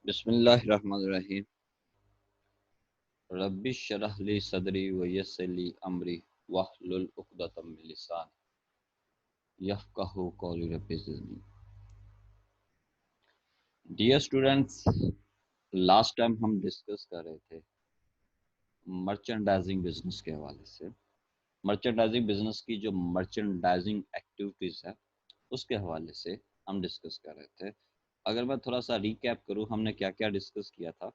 बिस्मिल्लाहिर्रहमानिर्रहीम। रब्बि श्रह ली सदरी व यस्सिर ली अमरी वहलुल उक़दतम मिन लिसानी यफ़क़हू क़ौली rabbi ज़िदनी। Dear students, last time हम डिस्कस कर रहे थे मर्चेंडाइजिंग बिजनेस के हवाले से। मर्चेंडाइजिंग बिजनेस की जो मर्चेंडाइजिंग एक्टिविटीज़ है उसके हवाले से हम डिस्कस कर रहे थे। अगर मैं थोड़ा सा रिकैप करूं, हमने क्या क्या डिस्कस किया था।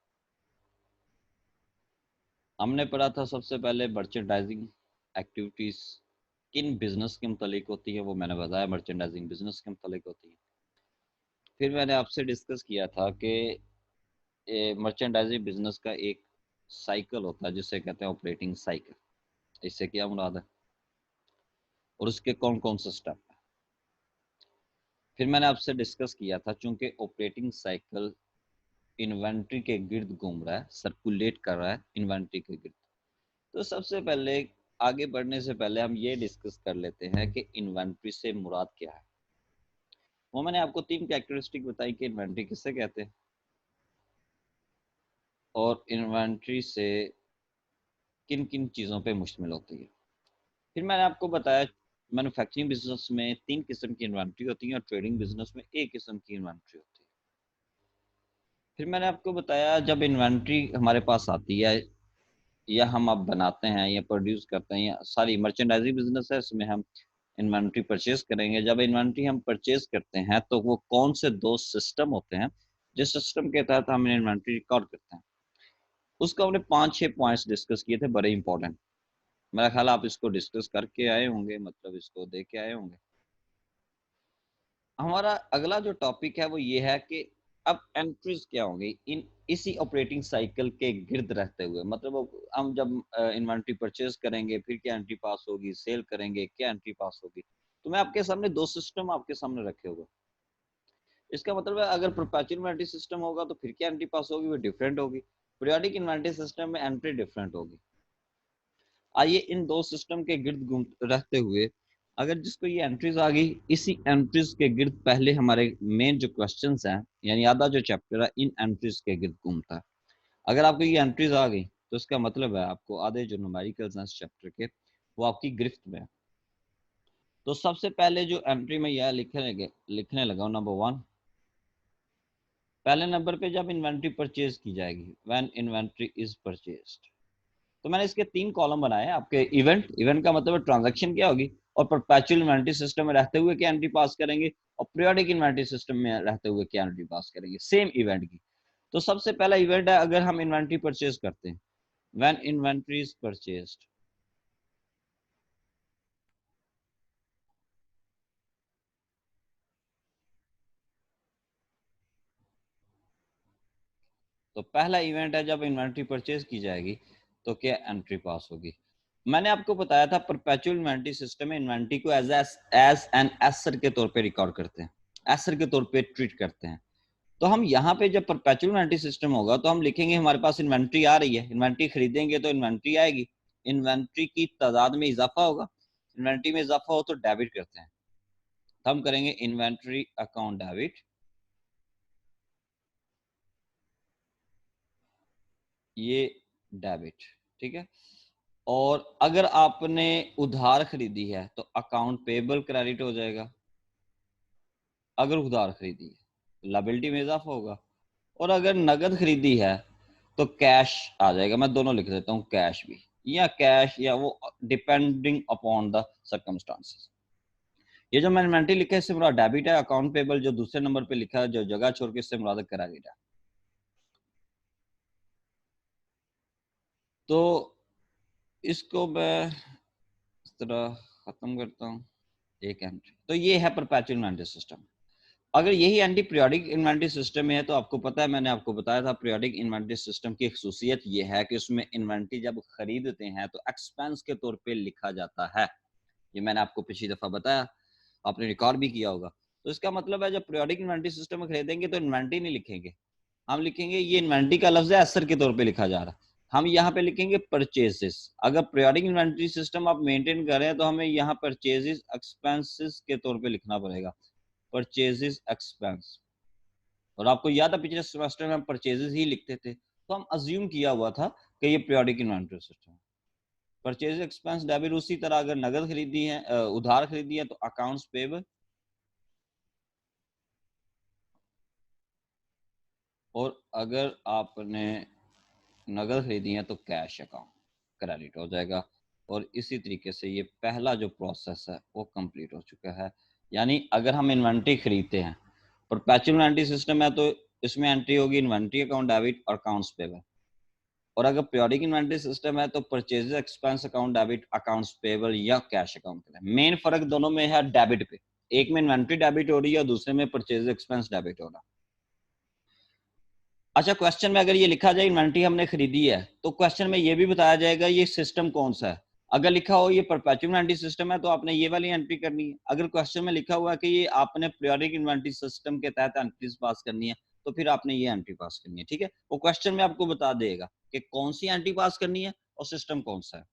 हमने पढ़ा था सबसे पहले मर्चेंडाइजिंग एक्टिविटीज़ किन बिजनेस के मुतालिक होती है, वो मैंने बताया मर्चेंडाइजिंग बिजनेस के मुतालिक होती है। फिर मैंने आपसे डिस्कस किया था कि मर्चेंडाइजिंग बिजनेस का एक साइकिल होता है जिसे कहते हैं ऑपरेटिंग साइकिल। इससे क्या मुराद है और उसके कौन कौन से स्टेप है। फिर मैंने आपसे डिस्कस किया था, चूंकि ऑपरेटिंग साइकिल इन्वेंट्री के गिर्द घूम रहा है, सर्कुलेट कर रहा है इन्वेंट्री के गिर्द, तो सबसे पहले आगे बढ़ने से पहले हम ये डिस्कस कर लेते हैं कि इन्वेंट्री से मुराद क्या है। वो मैंने आपको 3 कैरेक्टरिस्टिक बताई कि इन्वेंट्री किससे कहते हैं और इन्वेंट्री से किन किन चीज़ों पे मुश्तमिल होती है। फिर मैंने आपको बताया मैन्युफैक्चरिंग बिजनेस में 3 किस्म की इन्वेंट्री होती है और ट्रेडिंग बिजनेस में एक किस्म की इन्वेंट्री होती है। फिर मैंने आपको बताया जब इन्वेंट्री हमारे पास आती है या हम अब बनाते हैं या प्रोड्यूस करते हैं, या सारी मर्चेंडाइजिंग बिजनेस है, इसमें हम इन्वेंट्री परचेज करेंगे। जब इन्वेंट्री हम परचेज करते हैं तो वो कौन से 2 सिस्टम होते हैं जिस सिस्टम के तहत हम इन्वेंट्री रिकॉर्ड करते हैं, उसको हमने 5-6 पॉइंट्स डिस्कस किए थे, बड़े इंपॉर्टेंट। मेरा ख्याल आप इसको डिस्कस करके आए होंगे, मतलब इसको देख के आए होंगे। हमारा अगला जो टॉपिक है वो ये है कि अब एंट्रीज क्या होंगी इन इसी ऑपरेटिंग साइकिल के गिर्द रहते हुए। मतलब हम जब इन्वेंट्री परचेज करेंगे फिर क्या एंट्री पास होगी, सेल करेंगे क्या एंट्री पास होगी। तो मैं आपके सामने 2 सिस्टम आपके सामने रखे हुए। इसका मतलब है अगर परपेचुअल इन्वेंट्री सिस्टम होगा तो फिर क्या एंट्री पास होगी, वो डिफरेंट होगी। पीरियोडिक इन्वेंट्री सिस्टम में एंट्री डिफरेंट होगी। आइए इन 2 सिस्टम के गिर्द घूम रहते हुए, अगर जिसको ये एंट्रीज आ गई, इसी एंट्रीज के गिर्द पहले हमारे मेन जो क्वेश्चंस हैं, यानी आधा जो चैप्टर है इन एंट्रीज के गिर्द घूमता है। अगर आपको ये एंट्रीज आ गई तो इसका मतलब है आपको आधे जो न्यूमेरिकल्स हैं इस चैप्टर के वो आपकी गिरफ्त में है। तो सबसे पहले जो एंट्री में यह लिखने लगा, नंबर 1, पहले नंबर पे जब इन्वेंट्री परचेज की जाएगी, व्हेन इन्वेंट्री इज परचेज्ड, तो मैंने इसके 3 कॉलम बनाए हैं आपके। इवेंट का मतलब ट्रांजैक्शन क्या होगी, और परपेचुअल इन्वेंट्री सिस्टम में रहते हुए क्या एंट्री पास करेंगे, और पीरियोडिक इन्वेंट्री सिस्टम में रहते हुए क्या एंट्री पास करेंगे सेम इवेंट की। तो सबसे पहला इवेंट है अगर हम इन्वेंट्री परचेज करते हैं, व्हेन इन्वेंट्री इज परचेज्ड। तो पहला इवेंट है जब इन्वेंट्री परचेज की जाएगी तो क्या एंट्री पास होगी। मैंने आपको बताया था परपेचुअल इन्वेंट्री सिस्टम में इन्वेंट्री को एज एन एसर के तौर पे रिकॉर्ड करते हैं, एसर के तौर पे ट्रीट करते हैं। तो हम यहाँ पे जब परपेचुअल इन्वेंट्री सिस्टम होगा तो हम लिखेंगे हमारे पास इन्वेंट्री आ रही है, इन्वेंट्री खरीदेंगे तो इन्वेंट्री आएगी, इन्वेंट्री की तादाद में इजाफा होगा, इन्वेंट्री में इजाफा हो तो डेबिट करते हैं, तो हम करेंगे इन्वेंट्री अकाउंट डेबिट, ये डेबिट, ठीक है। और अगर आपने उधार खरीदी है तो अकाउंट पेबल क्रेडिट हो जाएगा, अगर उधार खरीदी है लायबिलिटी में इजाफा होगा। और अगर नगद खरीदी है तो कैश आ जाएगा, मैं दोनों लिख देता हूँ, कैश भी या कैश या वो, डिपेंडिंग अपॉन द सर्कमस्टांसेस। ये जो मैंने इन्वेंट्री लिखा है इससे मुराद डेबिट है, अकाउंट पेबल जो दूसरे नंबर पे लिखा है जो जगह छोड़ के, इससे मुराद क्रेडिट है। तो इसको मैं इस तरह खत्म करता हूँ, एक एंट्री। तो ये है परपेचुअल इन्वेंट्री सिस्टम। अगर यही एंटी पीरियोडिक इन्वेंट्री सिस्टम में है तो आपको पता है, मैंने आपको बताया था पीरियोडिक इन्वेंट्री सिस्टम की खसूसियत ये है कि उसमें इन्वेंट्री जब खरीदते हैं तो एक्सपेंस के तौर पे लिखा जाता है। ये मैंने आपको पिछली दफा बताया, आपने रिकॉर्ड भी किया होगा। तो इसका मतलब है जब पीरियोडिक इन्वेंट्री सिस्टम में खरीदेंगे तो इन्वेंट्री नहीं लिखेंगे, हम लिखेंगे ये इन्वेंट्री का लफ्ज है असर के तौर पे लिखा जा रहा है, हम यहाँ पे लिखेंगे परचेजेस। अगर पीरियोडिक इन्वेंट्री सिस्टम आप मेंटेन करें तो हमें यहाँ परचेजेस एक्सपेंसेस के तौर पे लिखना पड़ेगा, परचेजेस एक्सपेंस। और आपको याद है पिछले सेमेस्टर में हम परचेजेस ही लिखते थे, तो हम अज्यूम किया हुआ था कि ये पीरियोडिक इन्वेंटरी सिस्टम है। परचेज एक्सपेंस डेबिट उसी तरह अगर नगद खरीदी है, उधार खरीदी है तो अकाउंट्स पेबल, और अगर आपने नगद खरीदी है तो कैश अकाउंट क्रेडिट हो जाएगा। और इसी तरीके से ये पहला जो प्रोसेस है वो कंप्लीट हो चुका है। यानी अगर हम इन्वेंट्री खरीदते हैं, परपेचुअल इन्वेंट्री सिस्टम है तो इसमें एंट्री होगी इन्वेंट्री अकाउंट डेबिट और अकाउंट्स पेबल। और अगर पीरियोडिक इन्वेंट्री सिस्टम है तो purchase expense account debit, accounts payable या कैश अकाउंट। मेन फर्क दोनों में है डेबिट पे, एक में इन्वेंट्री डेबिट हो रही है और दूसरे में परचेज एक्सपेंस डेबिट हो रहा है। अच्छा, क्वेश्चन में अगर ये लिखा जाए इन्वेंट्री हमने खरीदी है तो क्वेश्चन में ये भी बताया जाएगा ये सिस्टम कौन सा है। अगर लिखा हो ये परपेचुअल इन्वेंट्री सिस्टम है तो आपने ये वाली एंट्री करनी है। अगर क्वेश्चन में लिखा हुआ है कि ये आपने पीरियोडिक इन्वेंट्री सिस्टम के तहत एंट्रीज पास करनी है तो फिर आपने ये एंट्री पास करनी है। ठीक है, वो क्वेश्चन में आपको बता देगा कि कौन सी एंट्री पास करनी है और सिस्टम कौन सा है।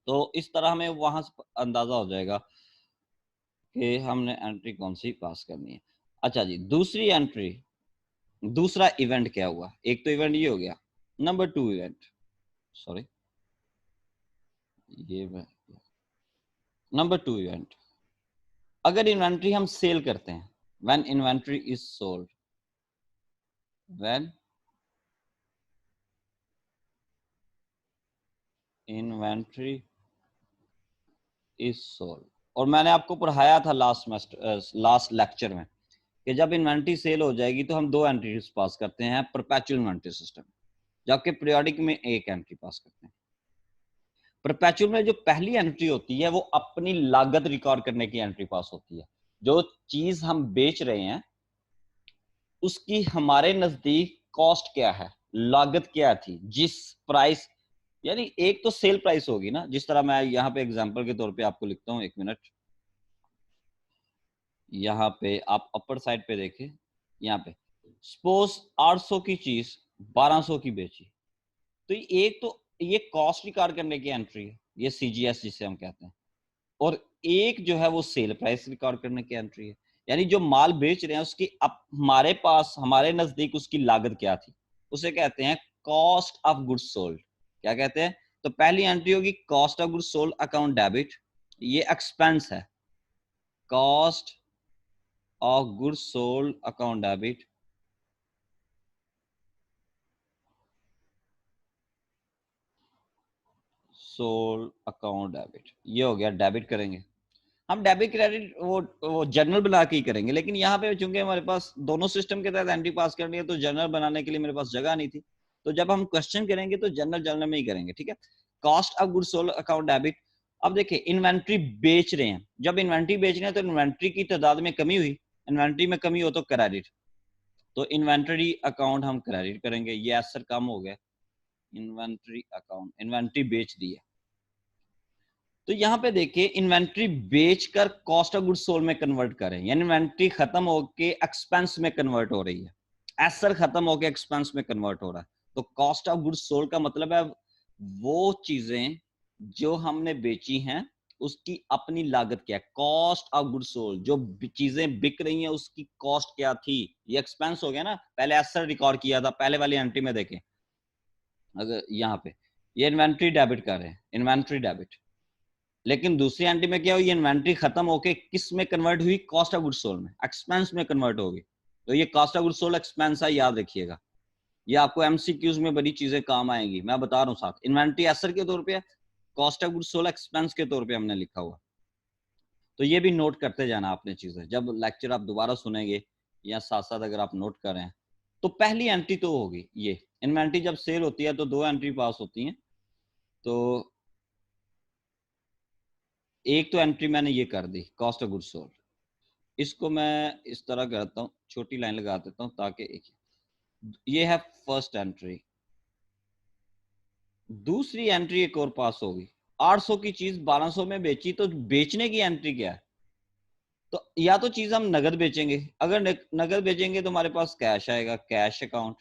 तो इस तरह हमें वहां से अंदाजा हो जाएगा कि हमने एंट्री कौन सी पास करनी है। अच्छा जी, दूसरी एंट्री, दूसरा इवेंट क्या हुआ। एक तो इवेंट ये हो गया, नंबर 2 इवेंट, सॉरी ये नंबर 2 इवेंट, अगर इन्वेंट्री हम सेल करते हैं, when inventory is sold, when inventory is sold. और मैंने आपको पढ़ाया था लास्ट लेक्चर में कि जब इन्वेंट्री सेल हो जाएगी तो हम दो एंट्रीज पास करते हैं परपेचुअल इन्वेंट्री सिस्टम, जबकि पीरियोडिक में एक एंट्री पास करते हैं। परपेचुअल में जो पहली एंट्री होती है वो अपनी लागत रिकॉर्ड करने की एंट्री पास होती है। जो चीज हम बेच रहे हैं उसकी हमारे नजदीक कॉस्ट क्या है, लागत क्या थी, जिस प्राइस, यानी एक तो सेल प्राइस होगी ना। जिस तरह मैं यहाँ पे एग्जांपल के तौर पे आपको लिखता हूँ, एक मिनट, यहाँ पे आप अपर साइड पे देखें, यहाँ पे सपोज 800 की चीज 1200 की बेची, तो एक तो ये कॉस्ट रिकॉर्ड करने की एंट्री है, ये सीजीएस जिसे हम कहते हैं। और एक जो है वो सेल प्राइस रिकॉर्ड करने की एंट्री है, यानी जो माल बेच रहे हैं उसकी अब हमारे पास, हमारे नजदीक उसकी लागत क्या थी, उसे कहते हैं कॉस्ट ऑफ गुड्स सोल्ड। क्या कहते हैं? तो पहली एंट्री होगी cost of goods sold account debit, ये एक्सपेंस है, cost of goods sold account debit. Sold account debit, ये हो गया, डेबिट करेंगे हम। डेबिट क्रेडिट वो जनरल बना के ही करेंगे, लेकिन यहाँ पे चूंकि हमारे पास दोनों सिस्टम के तहत एंट्री पास करनी है तो जनरल बनाने के लिए मेरे पास जगह नहीं थी, तो जब हम क्वेश्चन करेंगे तो जनरल जनरल में ही करेंगे। ठीक है, cost of goods sold account debit. अब देखिए इन्वेंट्री बेच रहे हैं, जब इन्वेंट्री बेच रहे हैं तो इन्वेंट्री की तादाद में कमी हुई, इन्वेंट्री में कमी हो तो क्रेडिट, तो इन्वेंट्री अकाउंट हम क्रेडिट करेंगे, ये असर कम हो गया। इन्वेंट्री अकाउंट, इन्वेंट्री बेच दी है, तो यहाँ पे देखिए इन्वेंट्री बेचकर कॉस्ट ऑफ गुड्स सोल्ड में कन्वर्ट करें, यानी इन्वेंट्री खत्म होके एक्सपेंस में कन्वर्ट हो रही है, एसर खत्म होके एक्सपेंस में कन्वर्ट हो रहा है। तो कॉस्ट ऑफ गुड्स सोल्ड का मतलब है वो चीजें जो हमने बेची हैं उसकी अपनी लागत क्या है, कॉस्ट ऑफ गुड्स सोल्ड। जो चीजें बिक रही हैं उसकी कॉस्ट क्या थी, ये एक्सपेंस हो गया ना, पहले एसर रिकॉर्ड किया था, पहले वाली एंट्री में देखें। अगर यहाँ पे ये इन्वेंट्री डेबिट कर रहे हैं, इन्वेंट्री डेबिट, लेकिन दूसरी एंट्री में क्या हुई, इन्वेंट्री खत्म होके किस में कन्वर्ट हुई, कॉस्ट ऑफ गुड्स सोल्ड में, एक्सपेंस में कन्वर्ट होगी। तो ये cost of goods sold expense है, याद रखिएगा, ये आपको एमसीक्यूज में बड़ी चीजें काम आएंगी, मैं बता रहा हूँ साथ। इन्वेंट्री एसर के तौर पे, cost of goods sold expense के तौर पे हमने लिखा हुआ, तो ये भी नोट करते जाना आपने चीजें, जब लेक्चर आप दोबारा सुनेंगे या साथ साथ अगर आप नोट कर रहे हैं। तो पहली एंट्री तो होगी ये, इन्वेंट्री जब सेल होती है तो दो एंट्री पास होती हैं। तो एक तो एंट्री मैंने ये कर दी कॉस्ट ऑफ गुड्स सोल्ड, इसको मैं इस तरह करता हूँ, छोटी लाइन लगा देता हूँ ताकि एक, ये है फर्स्ट एंट्री। दूसरी एंट्री एक और पास होगी, 800 की चीज 1200 में बेची, तो बेचने की एंट्री क्या है, तो या तो चीज हम नगद बेचेंगे, अगर नगद बेचेंगे तो हमारे पास कैश आएगा, कैश अकाउंट,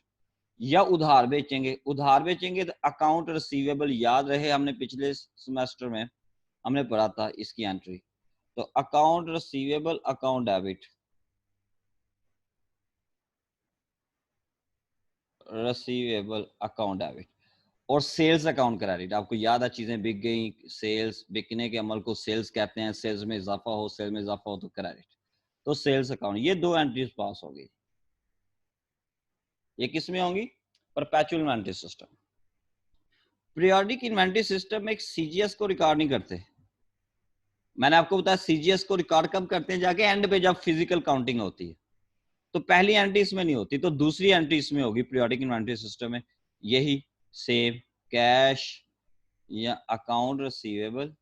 या उधार बेचेंगे, उधार बेचेंगे तो अकाउंट रिसीवेबल। याद रहे हमने पिछले सेमेस्टर में हमने पढ़ा था इसकी एंट्री, तो account receivable account debit, receivable account debit और सेल्स अकाउंट क्रेडिट। आपको याद है चीजें बिक गई, सेल्स, बिकने के अमल को सेल्स कहते हैं, सेल्स में इजाफा हो, सेल्स में इजाफा हो तो क्रेडिट, तो सेल्स अकाउंट, ये दो एंट्रीज पास हो गई। ये किस में होंगी? Perpetual inventory system. Periodic inventory system में एक सीजीएस को रिकॉर्ड नहीं करते। मैंने आपको बताया सीजीएस को रिकॉर्ड कब करते हैं? जाके एंड पे, जब फिजिकल काउंटिंग होती है। तो पहली एंट्री इसमें नहीं होती, तो दूसरी एंट्री इसमें होगी पीरियोडिक इन्वेंटरी सिस्टम में। यही सेव कैश या अकाउंट रिसीवेबल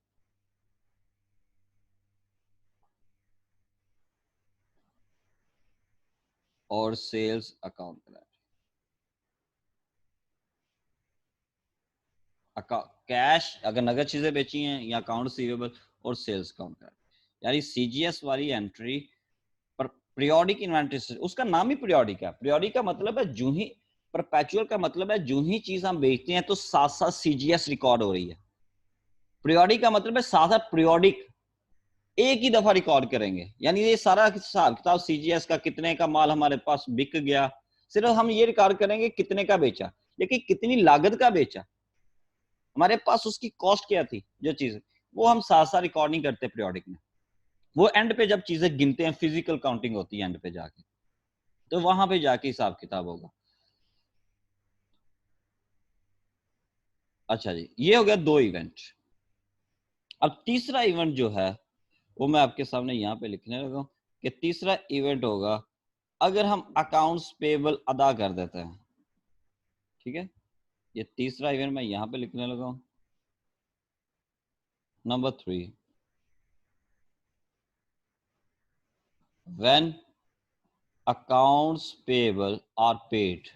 और सेल्स अकाउंट क्रेडिट। कैश अगर नगद चीजें बेची हैं, या अकाउंट रिसीवेबल और सेल्स अकाउंट क्रेडिट। यानी सीजीएस वाली एंट्री पर पीरियोडिक इन्वेंटरी, उसका नाम ही पीरियोडिक है। पीरियोडिक का मतलब है जूं ही, परपेचुअल का मतलब है जूं ही चीज हम बेचते हैं तो साथ साथ सीजीएस रिकॉर्ड हो रही है। पीरियोडिक का मतलब है साथ साथ पीरियोडिक एक ही दफा रिकॉर्ड करेंगे। यानी ये सारा हिसाब किताब सीजीएस का, कितने का माल हमारे पास बिक गया, सिर्फ हम ये रिकॉर्ड करेंगे कितने का बेचा, लेकिन कितनी लागत का बेचा, हमारे पास उसकी कॉस्ट क्या थी, जो चीज, वो हम साथ साथ रिकॉर्ड नहीं करते पीरियोडिक में। वो एंड पे जब चीजें गिनते हैं, फिजिकल काउंटिंग होती है एंड पे जाके, तो वहां पे जाके हिसाब किताब होगा। अच्छा जी, ये हो गया दो इवेंट। अब तीसरा इवेंट जो है वो मैं आपके सामने यहाँ पे लिखने लगा हूं कि तीसरा इवेंट होगा अगर हम अकाउंट्स पेबल अदा कर देते हैं। ठीक है, ये तीसरा इवेंट मैं यहाँ पे लिखने लगा हूं, number 3, when accounts payable are paid.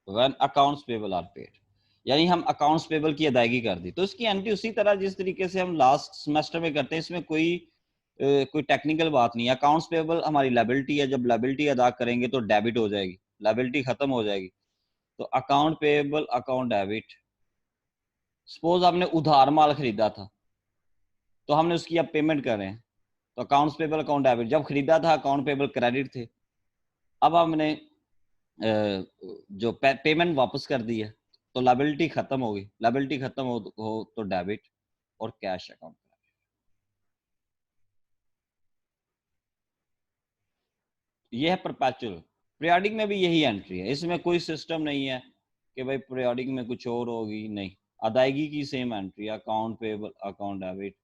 When accounts payable are paid, यानी हम अकाउंट्स पेबल की अदायगी कर दी, तो इसकी एंट्री उसी तरह जिस तरीके से हम लास्ट सेमेस्टर में करते हैं। इसमें कोई टेक्निकल बात नहीं है। अकाउंट्स पेबल हमारी लायबिलिटी है, जब लायबिलिटी अदा करेंगे तो डेबिट हो जाएगी, लायबिलिटी खत्म हो जाएगी। तो account payable account debit, suppose आपने उधार माल खरीदा था तो हमने उसकी अब पेमेंट कर रहे हैं, तो अकाउंट्स पेबल अकाउंट डेबिट। जब खरीदा था अकाउंट पेबल क्रेडिट थे, अब हमने जो पेमेंट वापस कर दी है तो लायबिलिटी खत्म होगी, लायबिलिटी खत्म हो तो डेबिट और कैश अकाउंट। ये है परपेचुअल। पीरियोडिक में भी यही एंट्री है, इसमें कोई सिस्टम नहीं है कि भाई पीरियोडिक में कुछ और होगी, नहीं, अदायगी की same entry, account payable account debit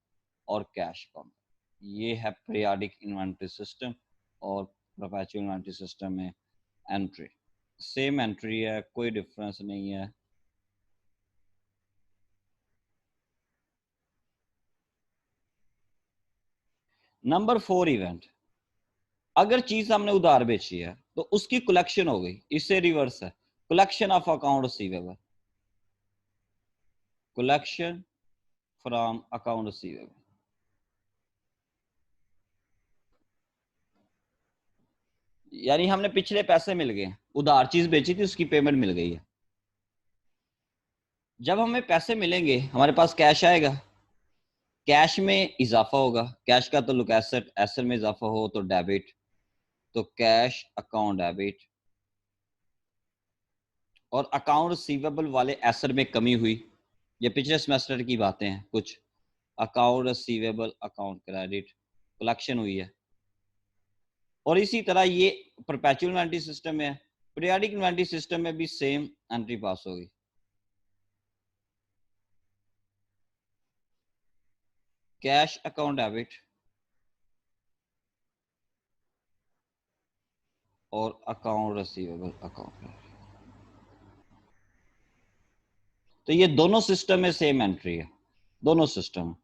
और कैश अकाउंट। ये है पीरियोडिक इन्वेंटरी सिस्टम और परपेचुअल इन्वेंटरी सिस्टम में एंट्री सेम एंट्री है, कोई डिफरेंस नहीं है। नंबर 4 इवेंट, अगर चीज हमने उधार बेची है तो उसकी कलेक्शन हो गई, इससे रिवर्स है, collection of account receivable, collection from account receivable. यानी हमने पिछले पैसे मिल गए, उधार चीज बेची थी उसकी पेमेंट मिल गई है। जब हमें पैसे मिलेंगे हमारे पास कैश आएगा, कैश में इजाफा होगा, कैश का तो लुक एसेट, एसेट में इजाफा हो तो डेबिट, तो कैश अकाउंट डेबिट। और अकाउंट रिसीवेबल वाले एसेट में कमी हुई, ये पिछले सेमेस्टर की बातें हैं कुछ, account receivable account credit, collection हुई है। और इसी तरह ये परपेचुअल इन्वेंटरी सिस्टम में है, पीरियोडिक इन्वेंटरी सिस्टम में भी सेम एंट्री पास होगी, कैश अकाउंट डेबिट और अकाउंट रिसीवेबल अकाउंट। तो ये दोनों सिस्टम में सेम एंट्री है, दोनों सिस्टम,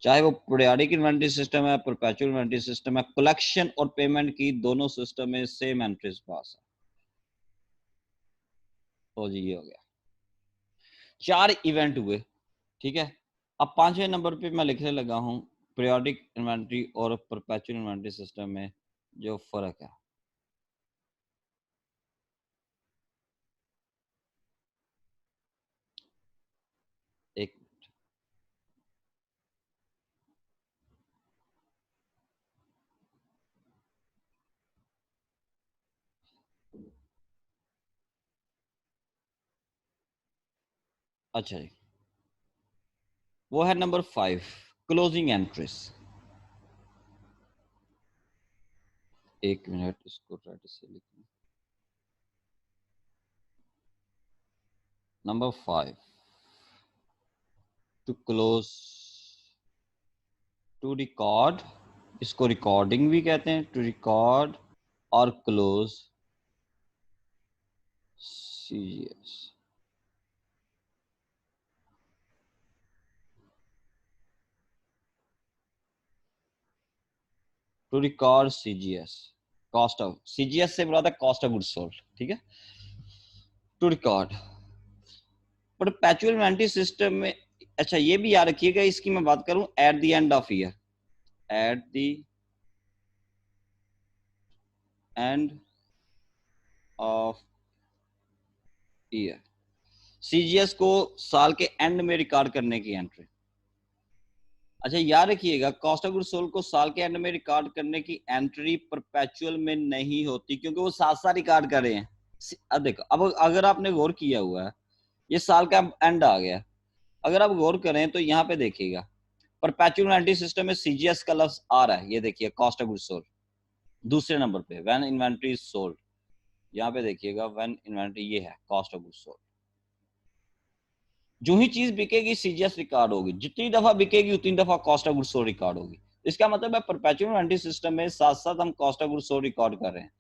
चाहे वो पीरियोडिक इन्वेंटरी सिस्टम है, परपेचुअल इन्वेंटरी सिस्टम है, कलेक्शन और पेमेंट की दोनों सिस्टम में सेम एंट्रीज पास है। तो जी ये हो गया, 4 इवेंट हुए। ठीक है, अब 5वें नंबर पे मैं लिखने लगा हूं पीरियोडिक इन्वेंटरी और परपेचुअल इन्वेंटरी सिस्टम में जो फर्क है। एक अच्छा जी, वो है नंबर 5, क्लोजिंग एंट्रीज। एक मिनट, इसको राइट से लिखना। Number 5, to close, to record, इसको रिकॉर्डिंग भी कहते हैं, टू रिकॉर्ड और close CGS. To record CGS, cost of, CGS से बुरा था कॉस्ट ऑफ गुड सोल्ड, ठीक है। To record perpetual inventory system में, अच्छा ये भी याद रखिएगा, इसकी मैं बात करूं at the end of year, at the end of year, CGS को साल के एंड में रिकॉर्ड करने की एंट्री। अच्छा याद रखिएगा, कॉस्ट ऑफ गुड सोल्ड को साल के एंड में रिकॉर्ड करने की एंट्री परपेचुअल में नहीं होती, क्योंकि वो साथ साथ रिकॉर्ड कर रहे हैं। अब देखो, अब अगर आपने गौर किया हुआ है, ये साल का एंड आ गया, अगर आप गौर करें तो यहाँ पे देखिएगा परपेचुअल इन्वेंटरी सिस्टम में सीजीएस का लफ्ज आ रहा है, ये देखिए कॉस्ट ऑफ गुड सोल्ड। दूसरे नंबर पे व्हेन इन्वेंटरी सोल्ड, यहाँ पे देखिएगा व्हेन इन्वेंटरी, ये है कॉस्ट ऑफ गुड सोल्ड। जो ही चीज बिकेगी सीजीएस रिकॉर्ड होगी, जितनी दफा बिकेगी उतनी दफा cost of good sold record होगी। इसका मतलब है परपेचुअल इन्वेंटरी सिस्टम में साथ साथ हम cost of good sold record कर रहे हैं,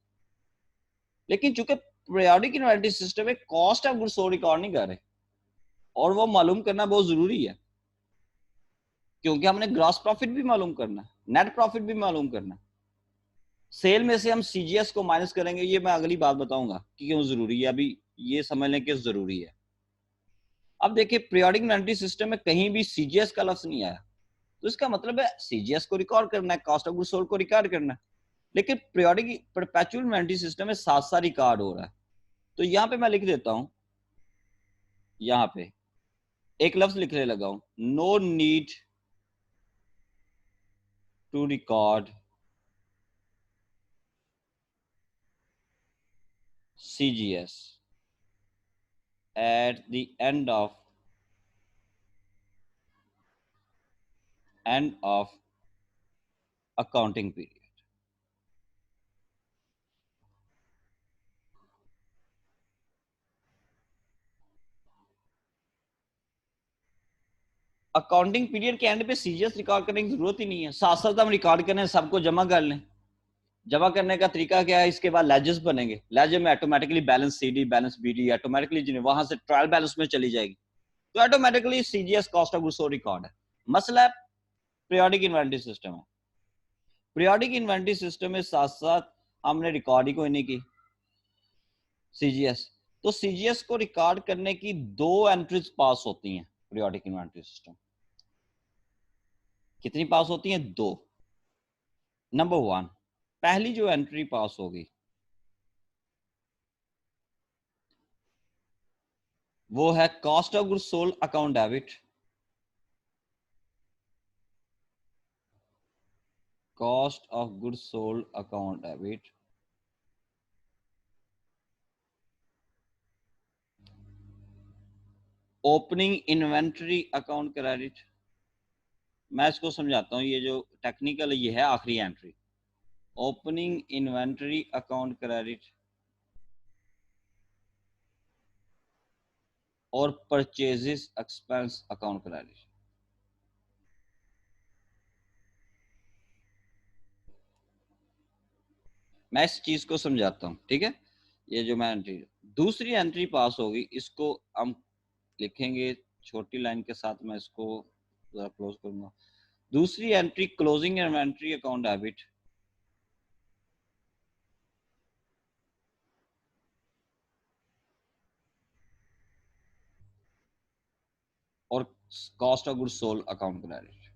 लेकिन चूंकि पीरियोडिक इन्वेंटरी सिस्टम में cost of good sold record नहीं कर रहे, और वो मालूम करना बहुत जरूरी है, क्योंकि हमने ग्रॉस प्रॉफिट भी मालूम करना, नेट प्रॉफिट भी मालूम करना। सेल में से हम सीजीएस को माइनस करेंगे, ये मैं अगली बात बताऊंगा कि क्यों जरूरी है, अभी ये समझ लें कि जरूरी है। अब देखिए पीरियोडिक इन्वेंटरी सिस्टम में कहीं भी सीजीएस का लफ्ज नहीं आया, तो इसका मतलब है सीजीएस को रिकॉर्ड करना है, कॉस्ट ऑफ गुड्स सोल्ड को रिकॉर्ड करना है, लेकिन पीरियोडिक परपेचुअल इन्वेंटरी सिस्टम में साथ साथ रिकॉर्ड हो रहा है। तो यहाँ पे मैं लिख देता हूं, यहाँ पे एक लफ्ज लिखने लगा हूं, no need to record CGS at the end of accounting period. Accounting period के एंड पे सीजीएस रिकॉर्ड करने की जरूरत ही नहीं है, साथ साथ हम रिकॉर्ड करें, सबको जमा कर लें। जमा करने का तरीका क्या है, इसके बाद लेजर्स बनेंगे, लेजर में automatically balance CD, balance BD automatically वहां से ट्रायल बैलेंस में चली जाएगी, तो automatically CGS cost of goods sold record है। मसला पीरियोडिक इन्वेंटरी सिस्टम है, पीरियोडिक इन्वेंटरी सिस्टम में साथ साथ हमने रिकॉर्ड ही कोई नहीं की सीजीएस, तो सीजीएस को रिकॉर्ड करने की दो एंट्रीज पास होती हैं पीरियोडिक इन्वेंटरी सिस्टम। कितनी पास होती हैं? दो। नंबर 1, पहली जो एंट्री पास होगी वो है cost of goods sold account debit, cost of goods sold account debit, opening inventory account credit. मैं इसको समझाता हूं, ये जो टेक्निकल ये है आखिरी entry, opening inventory account credit और परचेजेस एक्सपेंस अकाउंट क्रेडिट। मैं इस चीज को समझाता हूं, ठीक है। ये जो मैं एंट्री, दूसरी एंट्री पास होगी, इसको हम लिखेंगे छोटी लाइन के साथ, मैं इसको जरा क्लोज करूंगा। दूसरी entry closing inventory account debit और cost of goods sold account credit.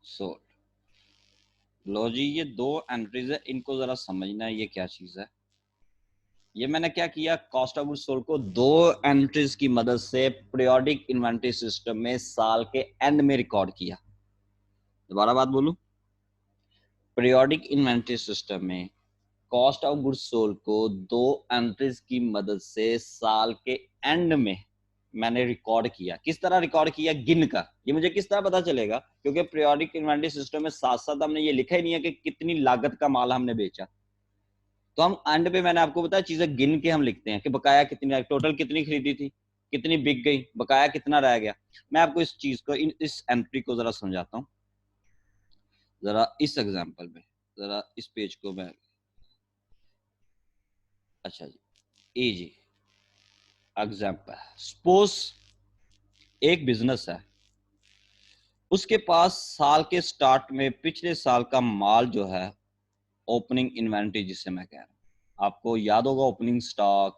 Sold, लो जी, ये दो एंट्रीज है, इनको जरा समझना है ये क्या चीज है। ये मैंने क्या किया, कॉस्ट ऑफ गुड्स सोल्ड को दो एंट्रीज की मदद से पीरियोडिक इन्वेंटरी सिस्टम में साल के एंड में रिकॉर्ड किया। दोबारा बात बोलूं, पीरियोडिक इन्वेंटरी सिस्टम में कॉस्ट ऑफ गुड्स सोल्ड को 2 एंट्रीज की मदद से साल के एंड में मैंने रिकॉर्ड किया। किस तरह रिकॉर्ड किया? गिन कर। ये मुझे किस तरह पता चलेगा? क्योंकि पीरियोडिक इन्वेंटरी सिस्टम में साथ साथ हमने ये लिखा ही नहीं है कि कितनी लागत का माल हमने बेचा। तो हम एंड पे मैंने आपको बताया चीजें गिन के हम लिखते हैं कि बकाया कितनी, टोटल कितनी खरीदी थी, कितनी बिक गई, बकाया कितना रह गया। मैं आपको इस चीज को, इस एंट्री को जरा समझाता हूँ। जरा इस एग्जांपल में, जरा इस पेज को मैं, अच्छा जी, ए जी एग्जांपल, सपोज एक बिजनेस है, उसके पास साल के स्टार्ट में पिछले साल का माल जो है, ओपनिंग इन्वेंटरी जिसे मैं कह रहा हूं, आपको याद होगा ओपनिंग स्टॉक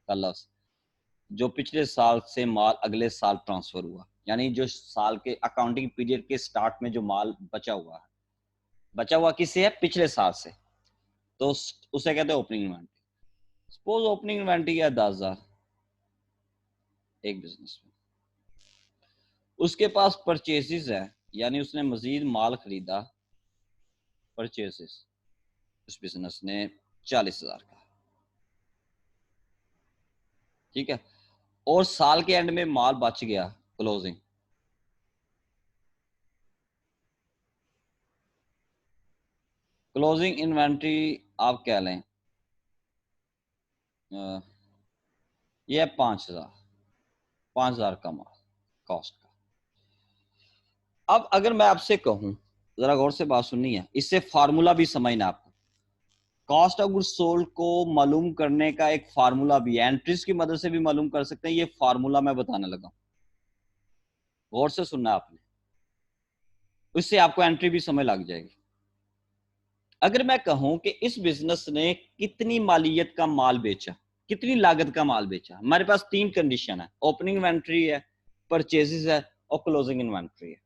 का लफ्ज, जो पिछले साल से माल अगले साल ट्रांसफर हुआ, यानी जो साल के अकाउंटिंग पीरियड के स्टार्ट में जो माल बचा हुआ है, बचा हुआ किससे है? पिछले साल से, तो उसे कहते हैं opening inventory. Suppose opening inventory है 10,000 एक बिजनेस में, उसके पास परचेसेस है, यानी उसने मजीद माल खरीदा, परचेसेस उस बिजनेस ने 40,000 का, ठीक है। और साल के एंड में माल बच गया, क्लोजिंग, क्लोजिंग इन्वेंटरी आप कह लें ये है 5,000 का माल कॉस्ट का। अब अगर मैं आपसे कहूं, जरा गौर से बात सुननी है, इससे फार्मूला भी समझना आपको। कॉस्ट ऑफ गुड्स सोल्ड को मालूम करने का एक फार्मूला भी है, एंट्रीज की मदद से भी मालूम कर सकते हैं। ये फार्मूला मैं बताने लगा, गौर से सुनना आपने, इससे आपको एंट्री भी समझ लग जाएगी। अगर मैं कहूं कि इस बिजनेस ने कितनी मालियत का माल बेचा, कितनी लागत का माल बेचा, हमारे पास 3 कंडीशन है, ओपनिंग इन्वेंट्री है, परचेजेस है और क्लोजिंग इन्वेंट्री है।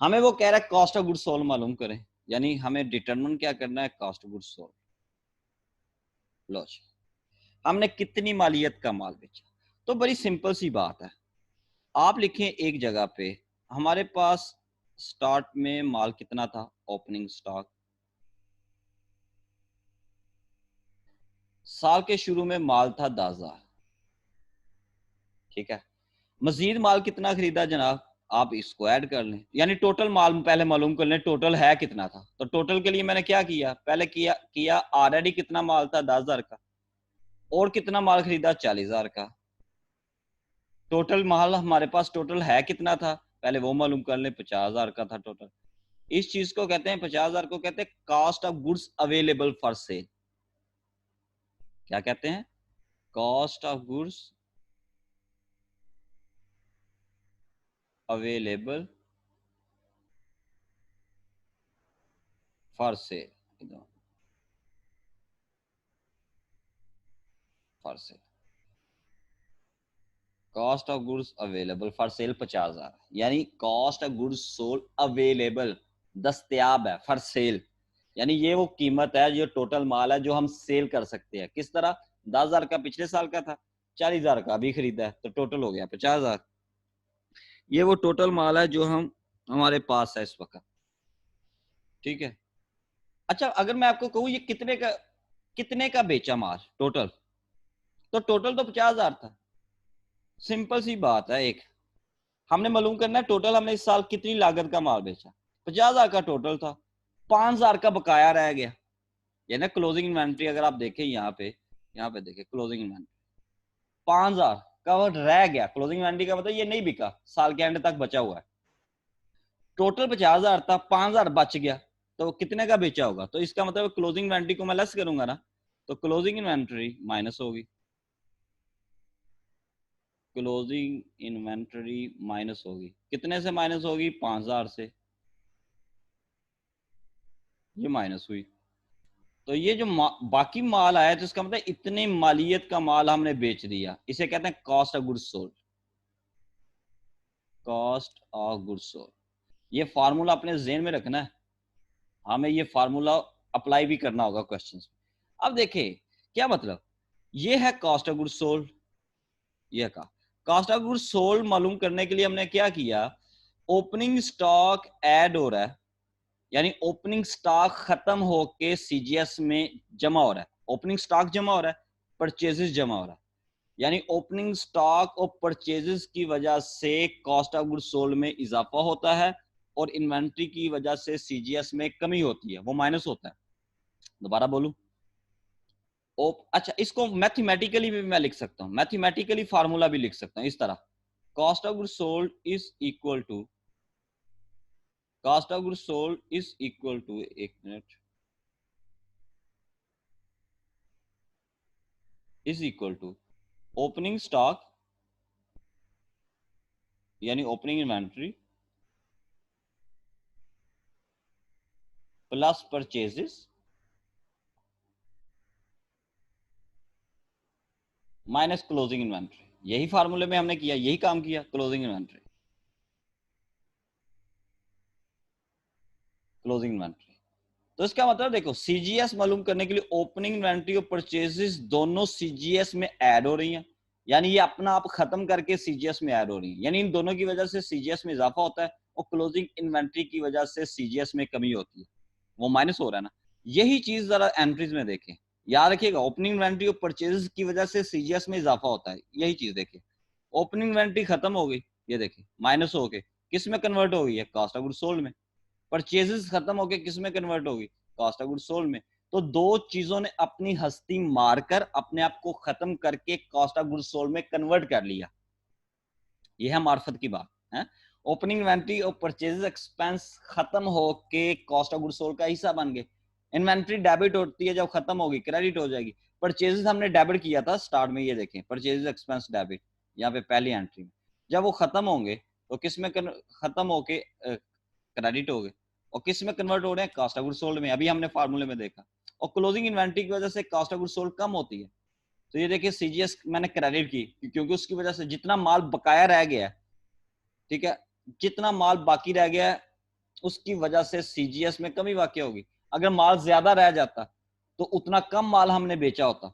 हमें वो कह रहा है कॉस्ट ऑफ गुड्स सोल्ड मालूम करें, यानी हमें डिटरमिन क्या करना है? Cost of goods sold. लो जी, हमने कितनी मालियत का माल बेचा, तो बड़ी सिंपल सी बात है। आप लिखें एक जगह पे, हमारे पास स्टार्ट में माल कितना था, ओपनिंग स्टॉक, साल के शुरू में माल था 10,000, ठीक है। मजीद माल कितना खरीदा जनाब? आप इसको ऐड कर लें, यानी टोटल माल पहले मालूम कर लें, टोटल है कितना था। तो टोटल के लिए मैंने क्या किया, पहले किया ऑलरेडी कितना माल था 10,000 का, और कितना माल खरीदा 40,000 का। टोटल माल हमारे पास टोटल है कितना था, पहले वो मालूम कर लें, 50,000 का था टोटल। इस चीज को कहते हैं, 50,000 को कहते हैं cost of goods available for sale. क्या कहते हैं? Cost of goods available for sale, for sale, cost of goods available for sale 50,000, यानी cost of goods sold available, दस्तयाब है, फॉर सेल, यानी ये वो कीमत है, जो टोटल माल है जो हम सेल कर सकते हैं। किस तरह? 10,000 का पिछले साल का था, 40,000 का अभी खरीदा है, तो टोटल हो गया 50,000। ये वो टोटल माल है जो हम, हमारे पास है इस वक्त, ठीक है। अच्छा, अगर मैं आपको कहूँ ये कितने का बेचा माल टोटल, तो टोटल तो 50,000 था। सिंपल सी बात है, एक हमने मालूम करना है टोटल हमने इस साल कितनी लागत का माल बेचा। 50,000 का टोटल था, 5,000 का बकाया रह गया, ये ना क्लोजिंग इन्वेंट्री। अगर आप देखें यहाँ पे देखें क्लोजिंग इन्वेंट्री, 5,000 का वो रह गया। क्लोजिंग इन्वेंट्री का मतलब ये नहीं बिका, साल के एंड तक बचा हुआ है। टोटल 50,000 था, 5,000 बच गया, तो कितने का बेचा होगा? तो इसका मतलब क्लोजिंग इन्वेंट्री को मैं लेस करूंगा ना, तो क्लोजिंग इन्वेंट्री माइनस होगी, क्लोजिंग इन्वेंट्री माइनस होगी, कितने से माइनस होगी? 5,000 से, ये माइनस हुई। तो ये जो बाकी माल आया, तो इसका मतलब इतने मालियत का माल हमने बेच दिया, इसे कहते हैं cost of goods sold, cost of goods sold. ये फार्मूला अपने जेहन में रखना है, हमें ये फार्मूला अप्लाई भी करना होगा क्वेश्चंस में। अब देखिए क्या मतलब, ये है कॉस्ट ऑफ गुड्स सोल्ड, ये का कॉस्ट ऑफ गुड्स सोल्ड मालूम करने के लिए हमने क्या किया, ओपनिंग स्टॉक ऐड हो रहा है, यानी ओपनिंग स्टॉक खत्म होके सीजीएस में जमा हो रहा है, ओपनिंग स्टॉक जमा हो रहा है, परचेजेस जमा हो रहा है, यानी ओपनिंग स्टॉक और परचेजेस की वजह से कॉस्ट ऑफ गुड्स सोल्ड में इजाफा होता है और इन्वेंट्री की वजह से सीजीएस में कमी होती है, वो माइनस होता है। दोबारा बोलूं, अच्छा इसको मैथमेटिकली भी मैं लिख सकता हूं, मैथमेटिकली फार्मूला भी लिख सकता हूं इस तरह, cost of goods sold is equal to, cost of goods sold is equal to, एक मिनट, is equal to opening stock यानी opening inventory plus purchases minus closing inventory. यही फार्मूले में हमने किया, यही काम किया, क्लोजिंग इन्वेंट्री, क्लोजिंग इन्वेंट्री। तो इसका मतलब देखो, सीजीएस मालूम करने के लिए ओपनिंग इन्वेंट्री और परचेजेस दोनों सीजीएस में ऐड हो रही हैं, यानी ये अपना आप खत्म करके सीजीएस में ऐड हो रही है, यानी इन दोनों की वजह से सीजीएस में इजाफा होता है और क्लोजिंग इन्वेंट्री की वजह से सीजीएस में कमी होती है, वो माइनस हो रहा है ना। यही चीज जरा एंट्रीज में देखें, याद रखिएगा, ओपनिंग इन्वेंट्री और परचेजेस की वजह से सीजीएस में इजाफा होता है, यही चीज देखिए। ओपनिंग इन्वेंट्री खत्म हो गई, ये देखिए माइनस हो गई, किस में कन्वर्ट हो गई है, कॉस्ट ऑफ गुड्स सोल्ड में। परचेजेस खत्म होके किस में कन्वर्ट होगी, कॉस्ट ऑफ गुड्स सोल्ड में। तो दो चीजों ने अपनी हस्ती मारकर अपने आप को खत्म करके कॉस्ट ऑफ गुड्स सोल्ड में कन्वर्ट कर लिया, यह है मार्फत की बात है। ओपनिंग इन्वेंट्री और परचेजेस एक्सपेंस खत्म होके कॉस्ट ऑफ गुड्स सोल्ड का हिस्सा बन गए। इन्वेंट्री डेबिट होती है, जब खत्म होगी क्रेडिट हो जाएगी। परचेजेस हमने डेबिट किया था स्टार्ट में, ये देखें परचेजेस एक्सपेंस डेबिट, यहाँ पे पहली एंट्री में, जब वो खत्म होंगे तो किस में खत्म होके क्रेडिट हो गए, और किस में कन्वर्ट हो रहे हैं, कॉस्ट ऑफ गुड्स सोल्ड में, अभी हमने फार्मूले में देखा। और क्लोजिंग इन्वेंट्री की वजह से कॉस्ट ऑफ गुड्स सोल्ड कम होती है, तो ये देखिए सीजीएस मैंने क्रेडिट की, क्योंकि उसकी वजह से जितना माल बकाया रह गया है, ठीक है, जितना माल बाकी रह गया है उसकी वजह से सीजीएस में कमी वाकई होगी। अगर माल ज्यादा रह जाता तो उतना कम माल हमने बेचा होता,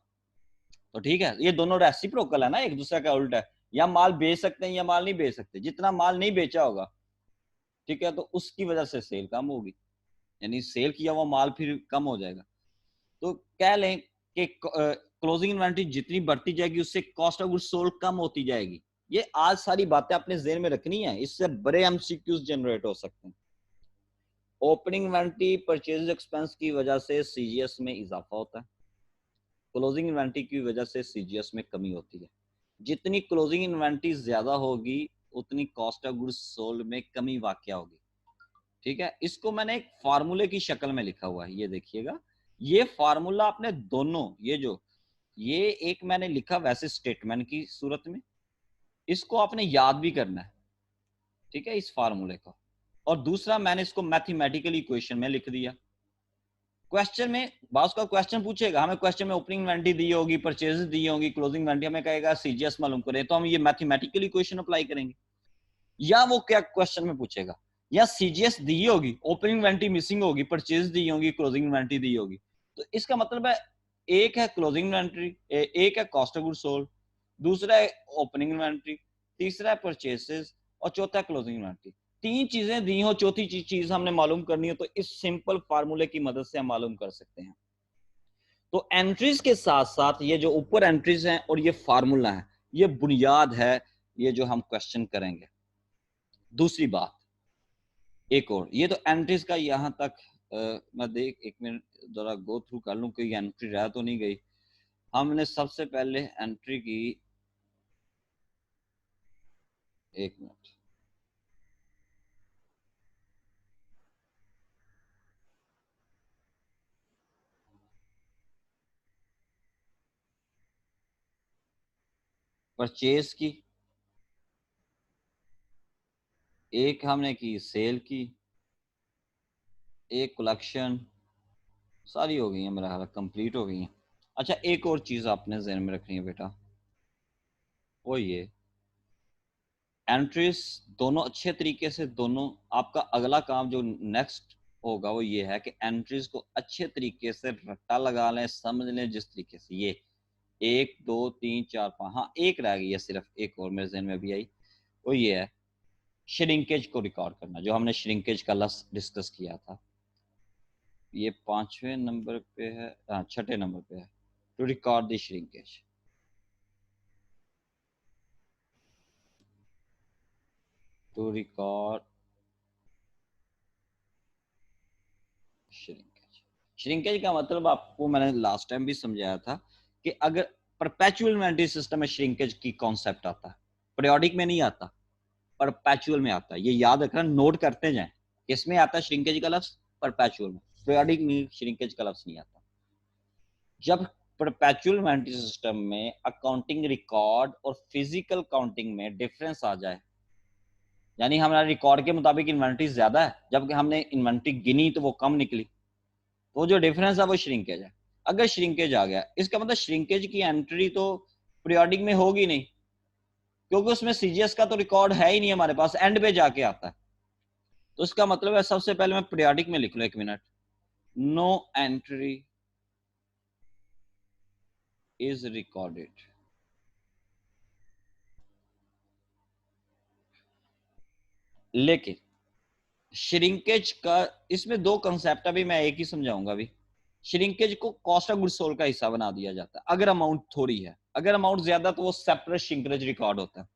तो ठीक है, ये दोनों रेसिप्रोकल है ना, एक दूसरे का उल्टा है, या माल बेच सकते हैं या माल नहीं बेच सकते, जितना माल नहीं बेचा होगा, ठीक है, तो उसकी वजह से सेल कम होगी, यानी सेल किया हुआ माल फिर कम हो जाएगा। तो कह लें कि क्लोजिंग इन्वेंट्री जितनी बढ़ती जाएगी उससे कॉस्ट ऑफ गुड्स सोल्ड कम होती जाएगी। ये आज सारी बातें अपने ज़हन में रखनी है, इससे बड़े एमसीक्यूज जनरेट हो सकते हैं। ओपनिंग इन्वेंट्री परचेज एक्सपेंस की वजह से सीजीएस में इजाफा होता है, क्लोजिंग इन्वेंट्री की वजह से सीजीएस में कमी होती है। जितनी क्लोजिंग इन्वेंट्री ज्यादा होगी उतनी कॉस्ट ऑफ गुड्स सोल्ड में कमी वाकया होगी, ठीक है। इसको मैंने एक फार्मूले की शक्ल में लिखा हुआ है, ये देखिएगा, ये फार्मूला आपने दोनों, ये एक मैंने लिखा वैसे स्टेटमेंट की सूरत में, इसको आपने याद भी करना है, ठीक है, इस फार्मूले को। और दूसरा मैंने इसको मैथमेटिकल इक्वेशन में लिख दिया। क्वेश्चन में बॉस का क्वेश्चन पूछेगा, हमें क्वेश्चन में ओपनिंग इन्वेंट्री दी होगी, परचेज दी होगी, क्लोजिंग इन्वेंट्री, हमें कहेगा सीजीएस मालूम करें, तो हम ये मैथमेटिकल इक्वेशन अप्लाई करेंगे। या वो क्या क्वेश्चन में पूछेगा, या सीजीएस दी होगी, ओपनिंग इन्वेंट्री मिसिंग होगी, परचेज दी होगी, क्लोजिंग इन्वेंट्री दी होगी, तो इसका मतलब है एक है क्लोजिंग इन्वेंट्री, एक है कॉस्ट ऑफ गुड्स सोल्ड, दूसरा है ओपनिंग इन्वेंट्री, तीसरा है परचेसेस और चौथा है क्लोजिंग इन्वेंट्री। तीन चीजें दी हो, चौथी चीज हमने मालूम करनी हो तो इस सिंपल फार्मूले की मदद से हम मालूम कर सकते हैं। तो एंट्रीज के साथ साथ ये जो ऊपर एंट्रीज हैं और ये फार्मूला है, ये बुनियाद है, ये जो हम क्वेश्चन करेंगे। दूसरी बात एक और, ये तो एंट्रीज का यहां तक मैं देख एक मिनट जरा गो थ्रू कर लूं कोई एंट्री रह तो नहीं गई। हमने सबसे पहले एंट्री की, एक मिनट, परचेज की, एक हमने की सेल की, एक कलेक्शन, सारी हो गई है मेरा ख्याल कंप्लीट हो गई है। अच्छा एक और चीज आपने जहन में रखनी है बेटा, वो ये एंट्रीज दोनों अच्छे तरीके से, दोनों आपका अगला काम जो नेक्स्ट होगा वो ये है कि एंट्रीज को अच्छे तरीके से रट्टा लगा लें, समझ लें, जिस तरीके से ये 1 2 3 4 5, हाँ एक रह गई है सिर्फ, एक और मेरे जहन में भी आई, वो ये है श्रिंकेज को रिकॉर्ड करना, जो हमने श्रिंकेज का लफ्ज डिस्कस किया था। ये 5वें नंबर पे है, हाँ 6ठे नंबर पे है, to record the shrinkage. To record shrinkage. Shrinkage का मतलब आपको मैंने लास्ट टाइम भी समझाया था कि अगर परपेचुअल इन्वेंटरी सिस्टम में श्रिंकेज की कॉन्सेप्ट आता है, पीरियोडिक में नहीं आता, परपेचुअल में आता है। ये याद रखना, नोट करते जाएं। किसमें आता है श्रिंकेज का लफ्ज? परपेचुअल में। पीरियोडिक में श्रिंकेज का लफ्ज नहीं आता। जब परपेचुअल इन्वेंटरी सिस्टम में अकाउंटिंग रिकॉर्ड और फिजिकल काउंटिंग में डिफरेंस आ जाए, यानी हमारे रिकॉर्ड के मुताबिक इन्वेंटरी ज्यादा है, जबकि हमने इन्वेंटरी गिनी तो वो कम निकली, तो जो डिफरेंस है वो श्रिंकेज है। अगर श्रिंकेज आ गया, इसका मतलब श्रिंकेज की एंट्री तो पीरियोडिक में होगी नहीं, क्योंकि उसमें सीजीएस का तो रिकॉर्ड है ही नहीं हमारे पास, एंड पे जाके आता है। तो इसका मतलब है, सबसे पहले मैं पीरियोडिक में लिख लूं, 1 minute. No entry is recorded. लेकिन श्रिंकेज का, इसमें दो कंसेप्ट अभी मैं एक ही समझाऊंगा। अभी श्रिंकेज को कॉस्ट ऑफ गुड्स सोल्ड का हिस्सा बना दिया जाता है अगर अमाउंट थोड़ी है। अगर अमाउंट ज्यादा तो वो सेपरेट श्रिंकेज रिकॉर्ड होता है।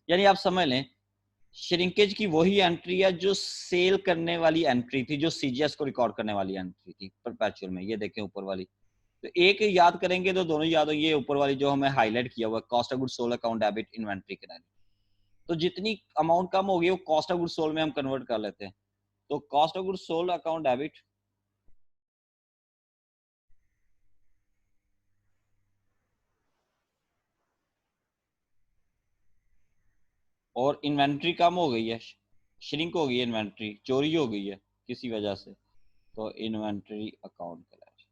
यानी आप समझ लें, श्रिंकेज की वही एंट्री है जो सेल करने वाली एंट्री थी, जो सीजीएस को रिकॉर्ड करने वाली एंट्री थी परपेचुअल में। ये देखें ऊपर वाली, तो एक याद करेंगे तो दोनों याद होंगे। ये ऊपर वाली जो हमें हाईलाइट किया हुआ, cost of goods sold account debit inventory credit, तो जितनी अमाउंट कम होगी वो कॉस्ट ऑफ गुड्स सोल्ड में हम कन्वर्ट कर लेते हैं। तो cost of goods sold account debit और इन्वेंट्री कम हो गई है, श्रिंक हो गई है, इन्वेंट्री चोरी हो गई है किसी वजह से, तो इन्वेंट्री अकाउंट कहलाएगा।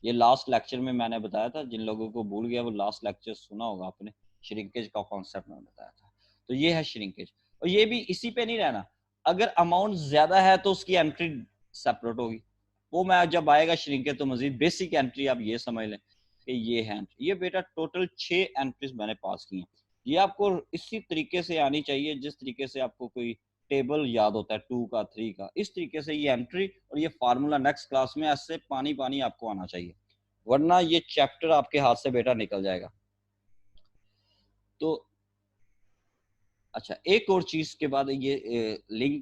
ये लास्ट लेक्चर में मैंने बताया था, जिन लोगों को भूल गया वो लास्ट लेक्चर सुना होगा आपने, श्रिंकेज का कॉन्सेप्ट मैंने बताया था। तो ये है श्रिंकेज। और ये भी इसी पे नहीं रहना, अगर अमाउंट ज्यादा है तो उसकी एंट्री सेपरेट होगी। वो मैं जब आएगा श्रिंकेज तो मजीद बेसिक एंट्री आप ये समझ लें कि ये है एंट्री। ये बेटा टोटल 6 एंट्रीज मैंने पास की हैं। ये आपको इसी तरीके से आनी चाहिए जिस तरीके से आपको कोई टेबल याद होता है 2 का 3 का, इस तरीके से ये एंट्री और ये फार्मूला नेक्स्ट क्लास में ऐसे पानी पानी आपको आना चाहिए, वरना ये चैप्टर आपके हाथ से बेटा निकल जाएगा। तो अच्छा, एक और चीज के बाद ये लिंक